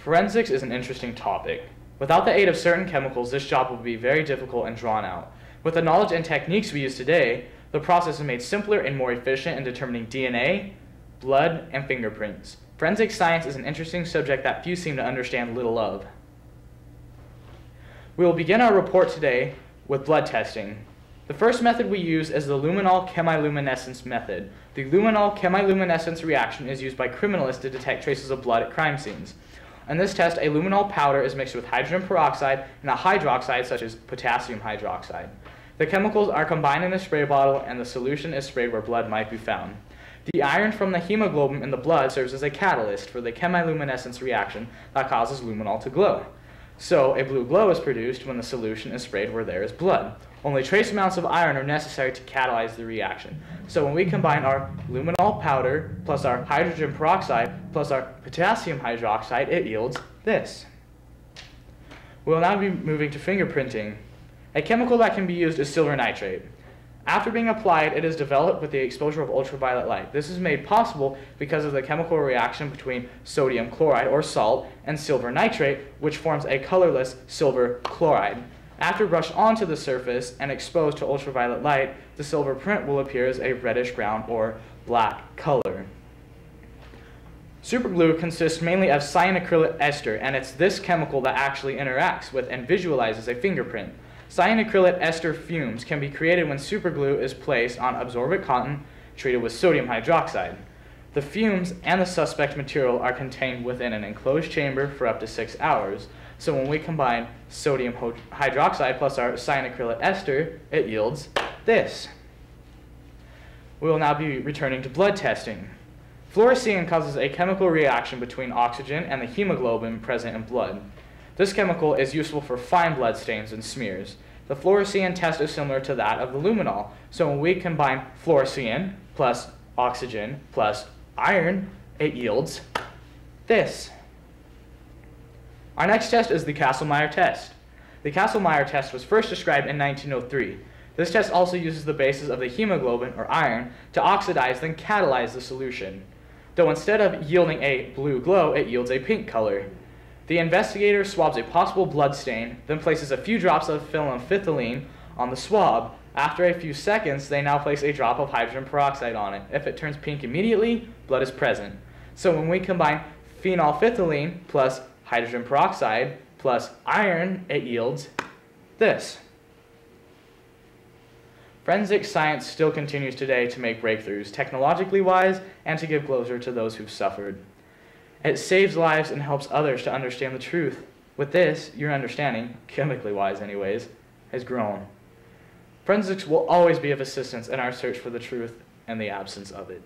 Forensics is an interesting topic. Without the aid of certain chemicals, this job would be very difficult and drawn out. With the knowledge and techniques we use today, the process is made simpler and more efficient in determining DNA, blood, and fingerprints. Forensic science is an interesting subject that few seem to understand little of. We will begin our report today with blood testing. The first method we use is the luminol chemiluminescence method. The luminol chemiluminescence reaction is used by criminalists to detect traces of blood at crime scenes. In this test, a luminol powder is mixed with hydrogen peroxide and a hydroxide such as potassium hydroxide. The chemicals are combined in a spray bottle and the solution is sprayed where blood might be found. The iron from the hemoglobin in the blood serves as a catalyst for the chemiluminescence reaction that causes luminol to glow. So, a blue glow is produced when the solution is sprayed where there is blood. Only trace amounts of iron are necessary to catalyze the reaction. So when we combine our luminol powder plus our hydrogen peroxide plus our potassium hydroxide, it yields this. We will now be moving to fingerprinting. A chemical that can be used is silver nitrate. After being applied, it is developed with the exposure of ultraviolet light. This is made possible because of the chemical reaction between sodium chloride, or salt, and silver nitrate, which forms a colorless silver chloride. After brushed onto the surface and exposed to ultraviolet light, the silver print will appear as a reddish-brown or black color. Superglue consists mainly of cyanacrylate ester, and it's this chemical that actually interacts with and visualizes a fingerprint. Cyanacrylate ester fumes can be created when superglue is placed on absorbent cotton treated with sodium hydroxide. The fumes and the suspect material are contained within an enclosed chamber for up to 6 hours. So when we combine sodium hydroxide plus our cyanacrylate ester, it yields this. We will now be returning to blood testing. Fluorescein causes a chemical reaction between oxygen and the hemoglobin present in blood. This chemical is useful for fine blood stains and smears. The fluorescein test is similar to that of the luminol. So when we combine fluorescein plus oxygen plus iron, it yields this. Our next test is the Kastle-Meyer test. The Kastle-Meyer test was first described in 1903. This test also uses the bases of the hemoglobin, or iron, to oxidize then catalyze the solution. Though instead of yielding a blue glow, it yields a pink color. The investigator swabs a possible blood stain, then places a few drops of phenolphthalein on the swab. After a few seconds, they now place a drop of hydrogen peroxide on it. If it turns pink immediately, blood is present. So when we combine phenolphthalein plus hydrogen peroxide plus iron, it yields this. Forensic science still continues today to make breakthroughs, technologically wise, and to give closure to those who've suffered. It saves lives and helps others to understand the truth. With this, your understanding, chemically wise anyways, has grown. Forensics will always be of assistance in our search for the truth and the absence of it.